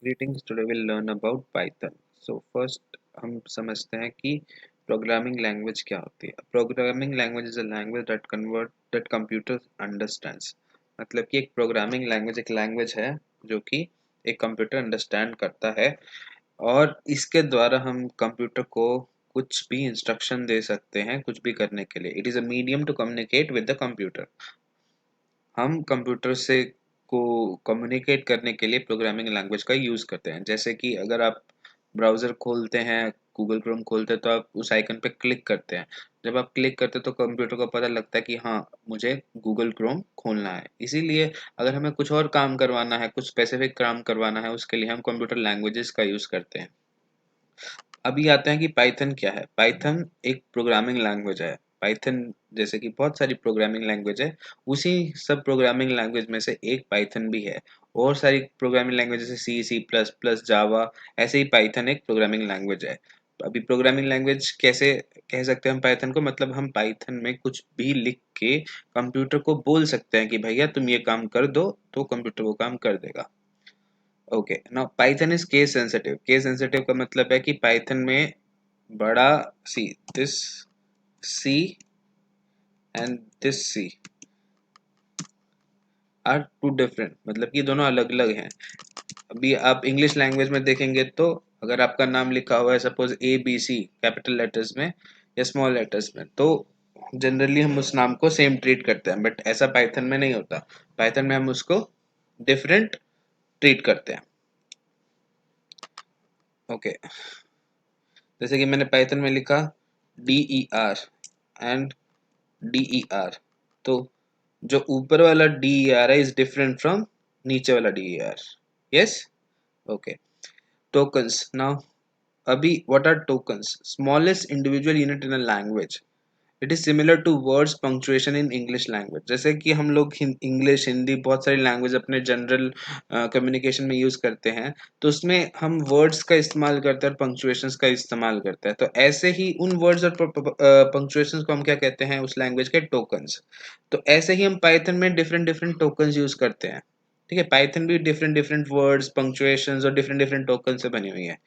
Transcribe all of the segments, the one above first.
Greetings. Today we'll learn about Python. So first हम समझते हैं कि प्रोग्रामिंग लैंग्वेज क्या होती है. Programming language is a language that computer understands. मतलब कि एक प्रोग्रामिंग लैंग्वेज एक लैंग्वेज है जो कि एक कंप्यूटर अंडरस्टैंड करता है और इसके द्वारा हम कंप्यूटर को कुछ भी इंस्ट्रक्शन दे सकते हैं कुछ भी करने के लिए. It is a medium to communicate with the computer. हम कंप्यूटर से को कम्युनिकेट करने के लिए प्रोग्रामिंग लैंग्वेज का यूज़ करते हैं. जैसे कि अगर आप ब्राउज़र खोलते हैं, गूगल क्रोम खोलते हैं तो आप उस आइकन पे क्लिक करते हैं. जब आप क्लिक करते हैं तो कंप्यूटर को पता लगता है कि हाँ, मुझे गूगल क्रोम खोलना है. इसीलिए अगर हमें कुछ और काम करवाना है, कुछ स्पेसिफिक काम करवाना है, उसके लिए हम कंप्यूटर लैंग्वेजेस का यूज़ करते हैं. अभी आते हैं कि पाइथन क्या है. पाइथन एक प्रोग्रामिंग लैंग्वेज है. पाइथन जैसे कि बहुत सारी प्रोग्रामिंग लैंग्वेज है, उसी सब प्रोग्रामिंग लैंग्वेज में से एक पाइथन भी है. और सारी प्रोग्रामिंग लैंग्वेज जैसे सी, सी प्लस प्लस, जावा, ऐसे ही पाइथन एक प्रोग्रामिंग लैंग्वेज है. अभी प्रोग्रामिंग लैंग्वेज कैसे कह सकते हैं हम पाइथन को, मतलब हम पाइथन में कुछ भी लिख के कंप्यूटर को बोल सकते हैं कि भैया तुम ये काम कर दो, तो कंप्यूटर वो काम कर देगा. Okay, now Python is case sensitive. Case sensitive का मतलब है कि पाइथन में बड़ा C, this C and this C are two different, मतलब कि दोनों अलग अलग हैं. अभी आप इंग्लिश लैंग्वेज में देखेंगे तो अगर आपका नाम लिखा हुआ है suppose A B C capital letters में या स्मॉल लेटर्स में, तो जनरली हम उस नाम को सेम ट्रीट करते हैं. बट ऐसा पाइथन में नहीं होता. पाइथन में हम उसको डिफरेंट ट्रीट करते हैं. ओके, जैसे कि मैंने पाइथन में लिखा D E R and D E R, तो जो ऊपर वाला डी ई आर है इज डिफरेंट फ्रॉम नीचे वाला D E R. Yes. Okay. Tokens now. अभी what are tokens? Smallest individual unit in a language. It is similar to words punctuation in English language. जैसे कि हम लोग English, Hindi, बहुत सारी लैंग्वेज अपने जनरल कम्युनिकेशन में यूज करते हैं, तो उसमें हम वर्ड्स का इस्तेमाल करते हैं और पंक्चुएशंस का इस्तेमाल करते हैं. तो ऐसे ही उन वर्ड्स और पंक्चुएशंस को हम क्या कहते हैं उस लैंग्वेज के? टोकन्स. तो ऐसे ही हम पाइथन में डिफरेंट डिफरेंट टोकन्स यूज करते हैं. ठीक है, पाइथन भी डिफरेंट डिफरेंट वर्ड्स, पंक्चुएशंस और डिफरेंट डिफरेंट टोकन से बनी हुई है.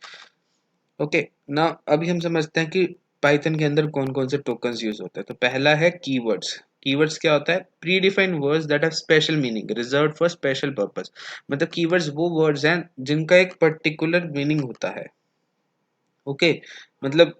ओके. ना अभी हम समझते हैं कि पाइथन के अंदर कौन कौन से टोकन्स यूज होते हैं. तो पहला है कीवर्ड्स. कीवर्ड्स क्या होता है? Pre defined words that have special meaning reserved for special purpose. मतलब कीवर्ड्स वो वर्ड्स हैं जिनका एक पर्टिकुलर मीनिंग होता है. ओके. मतलब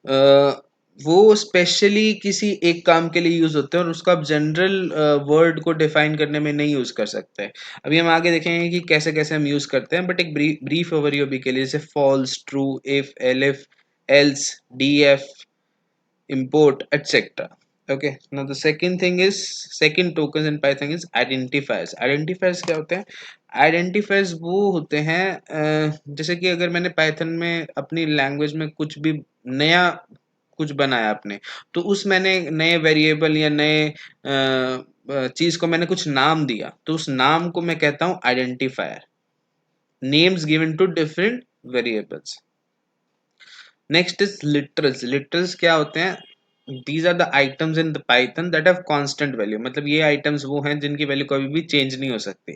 अ, वो स्पेशली किसी एक काम के लिए यूज होते हैं और उसको आप जनरल वर्ड को डिफाइन करने में नहीं यूज कर सकते. अभी हम आगे देखेंगे कि कैसे कैसे हम यूज करते हैं, बट एक ब्रीफ ओवरव्यू अभी के लिए, जैसे false, true, if, elif, else, D F, import, etc. Okay, now the second thing is, second tokens in python is identifiers. Identifiers क्या होते हैं? Identifiers वो होते हैं जैसे कि अगर मैंने पाइथन में अपनी लैंग्वेज में कुछ भी नया कुछ बनाया आपने, तो उस मैंने नए वेरिएबल या नए चीज को मैंने कुछ नाम दिया, तो उस नाम को मैं कहता हूं identifier. Names given to different variables. Next is literals. Literals क्या होते हैं? These are the items in the Python that have constant value. मतलब ये आइटम्स वो हैं जिनकी वैल्यू कभी भी चेंज नहीं हो सकती.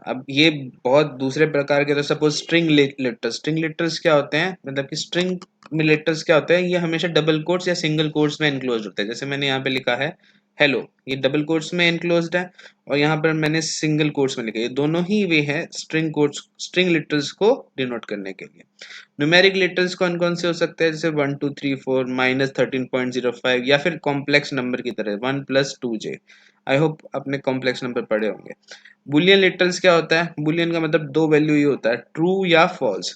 अब ये बहुत दूसरे प्रकार के, तो suppose string litres. String litres क्या होते हैं? मतलब कि स्ट्रिंग में लिटर्स क्या होते हैं, ये हमेशा डबल कोट्स या सिंगल कोट्स में एनक्लोज होते हैं. जैसे मैंने यहाँ पे लिखा है हेलो, ये डबल कोट्स में एनक्लोज्ड है, और यहाँ पर मैंने सिंगल कोट्स में लिखा है. ये दोनों ही वे हैं स्ट्रिंग कोट्स, स्ट्रिंग लिटर्स को डिनोट करने के लिए. न्यूमेरिक लिटर्स कौन कौन से हो सकते हैं? जैसे 1 2 3 4 -13.05, या फिर कॉम्प्लेक्स नंबर की तरह 1 + 2j. आई होप आपने कॉम्प्लेक्स नंबर पढ़े होंगे. बुलियन लिटर्स क्या होता है? बुलियन का मतलब दो वैल्यू ही होता है, ट्रू या फॉल्स.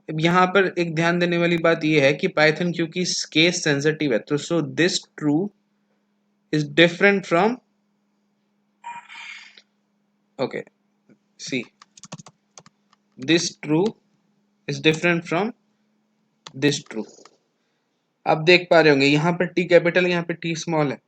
अब यहाँ पर एक ध्यान देने वाली बात यह है कि पाइथन क्योंकि केस सेंसिटिव है, तो so this true is different from, okay, see, this true is different from this true. आप देख पा रहे होंगे यहाँ पर टी कैपिटल, यहाँ पे टी स्मॉल है.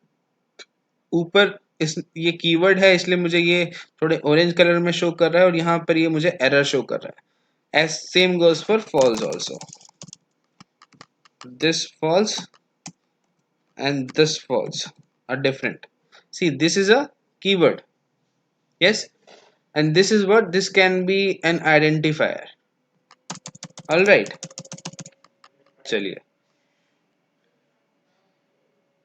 ऊपर इस ये कीवर्ड है इसलिए मुझे ये थोड़े ऑरेंज कलर में शो कर रहा है, और यहाँ पर ये मुझे एरर शो कर रहा है. एस सेम गोes for false also. This false and this false are different. See, this is a keyword. Yes. and this is what this can be an identifier. All right, चलिए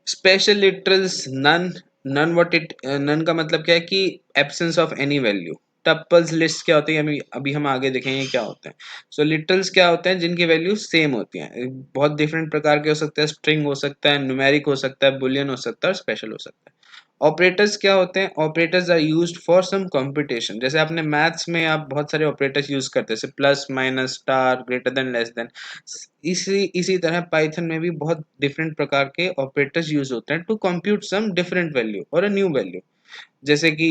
special literals none none what it none का मतलब क्या है कि absence of any value tuples list क्या होती है अभी अभी हम आगे देखेंगे क्या होते हैं सो लिटरल्स क्या होते हैं जिनकी वैल्यू सेम होती हैं बहुत डिफरेंट प्रकार के हो सकते हैं स्ट्रिंग हो सकता है न्यूमेरिक हो सकता है बुलियन हो सकता है और स्पेशल हो सकता है ऑपरेटर्स क्या होते हैं operators are used for some computation जैसे आपने मैथ्स में आप बहुत सारे ऑपरेटर्स यूज करते हैं जैसे plus minus star greater than less then इसी तरह पाइथन में भी बहुत डिफरेंट प्रकार के ऑपरेटर्स यूज होते हैं to compute some different value और अ न्यू वैल्यू जैसे कि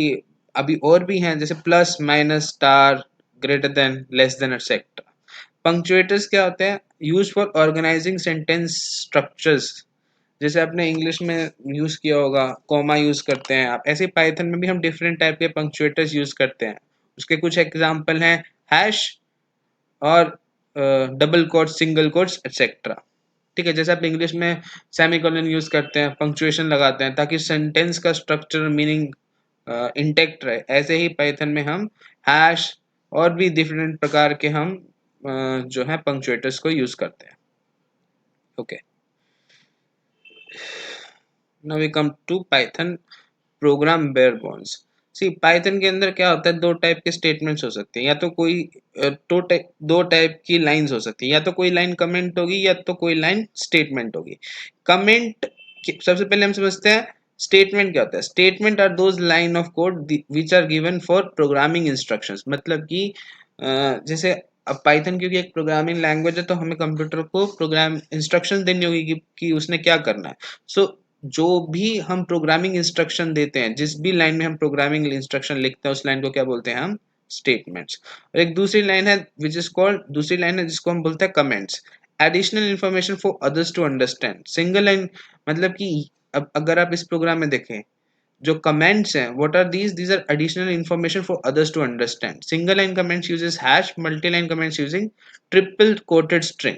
अभी और भी हैं जैसे plus minus star greater than less than etcetera punctuators क्या होते हैं use for organizing sentence structures जैसे आपने इंग्लिश में यूज किया होगा कॉमा यूज करते हैं आप ऐसे पाइथन में भी हम डिफरेंट टाइप के पंक्चुएटर्स यूज करते हैं उसके कुछ एग्जांपल हैं हैश और double quotes single quotes etcetera ठीक है जैसे आप इंग्लिश में सेमीकोलन यूज करते हैं पंक्चुएशन लगाते हैं ताकि सेंटेंस का स्ट्रक्चर मीनिंग इंटेक्ट रहे ऐसे ही पाइथन में हम हैश और भी डिफरेंट प्रकार के हम जो है पंक्चुएटर्स को यूज करते हैं okay now we come to Python program bare bones see Python के अंदर क्या होता है दो टाइप के स्टेटमेंट्स हो सकते हैं या तो कोई दो टाइप की लाइंस हो सकती है या तो कोई लाइन कमेंट होगी या तो कोई लाइन स्टेटमेंट होगी कमेंट सबसे पहले हम समझते हैं स्टेटमेंट क्या होता है statement are those line of code which are given for programming instructions मतलब कि जैसे अब पाइथन क्योंकि एक प्रोग्रामिंग लैंग्वेज है तो हमें कंप्यूटर को प्रोग्राम इंस्ट्रक्शन देनी होगी कि उसने क्या करना है सो जो भी हम प्रोग्रामिंग इंस्ट्रक्शन देते हैं जिस भी लाइन में हम प्रोग्रामिंग इंस्ट्रक्शन लिखते हैं उस लाइन को क्या बोलते हैं हम स्टेटमेंट्स और एक दूसरी लाइन है विच इज कॉल्ड दूसरी लाइन है जिसको हम बोलते हैं comments additional information for others to understand single line मतलब कि अब अगर आप इस प्रोग्राम में देखें जो कमेंट्स हैं what are these are additional information for others to understand single line comments uses hash multi line comments using triple quoted string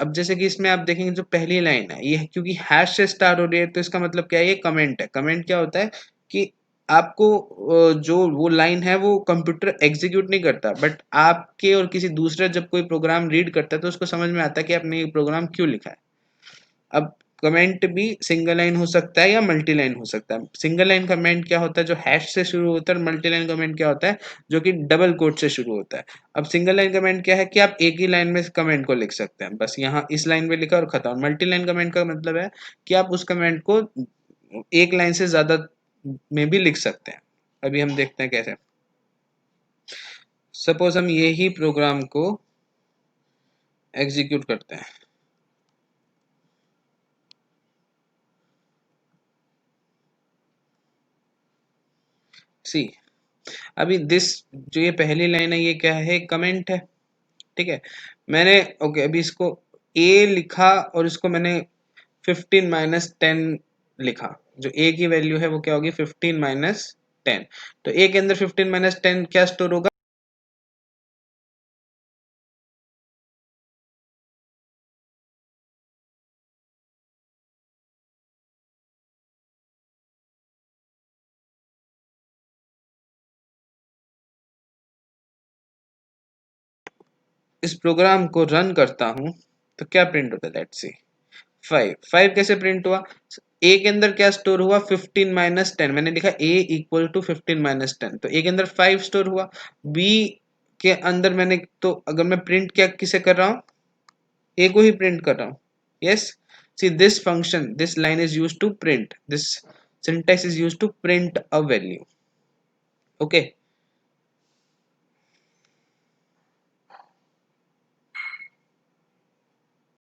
अब जैसे कि इसमें आप देखेंगे जो पहली लाइन है ये क्योंकि हैश से स्टार्ट हो रही है तो इसका मतलब क्या है ये कमेंट है कमेंट क्या होता है कि आपको जो वो लाइन है वो कंप्यूटर एग्जीक्यूट नहीं करता बट आपके और किसी दूसरे जब कोई प्रोग्राम रीड करता है तो उसको समझ में आता है कि आपने ये प्रोग्राम क्यों लिखा है अब कमेंट भी सिंगल लाइन हो सकता है या मल्टी लाइन हो सकता है सिंगल लाइन कमेंट क्या होता है जो हैश से शुरू होता है और मल्टी लाइन कमेंट क्या होता है जो कि डबल कोट से शुरू होता है अब सिंगल लाइन कमेंट क्या है कि आप एक ही लाइन में कमेंट को लिख सकते हैं बस यहाँ इस लाइन में लिखा और खत्म मल्टी लाइन कमेंट का मतलब है कि आप उस कमेंट को एक लाइन से ज्यादा में भी लिख सकते हैं अभी हम देखते हैं कैसे सपोज हम यही प्रोग्राम को एग्जीक्यूट करते हैं सी अभी दिस जो ये पहली लाइन है ये क्या है कमेंट है ठीक है मैंने ओके अभी इसको ए लिखा और इसको मैंने 15 - 10 लिखा जो ए की वैल्यू है वो क्या होगी 15 - 10 तो ए के अंदर 15 - 10 क्या स्टोर होगा इस प्रोग्राम को रन करता हूं तो क्या प्रिंट होता है लेट्स सी 5 कैसे प्रिंट हुआ ए के अंदर क्या स्टोर हुआ 15 - 10 मैंने लिखा ए इक्वल टू 15 - 10 तो ए के अंदर 5 स्टोर हुआ बी के अंदर मैंने तो अगर मैं प्रिंट क्या किसे कर रहा हूँ ए को ही प्रिंट कर रहा हूँ yes see this function this line is use to print this syntax is used to print a value okay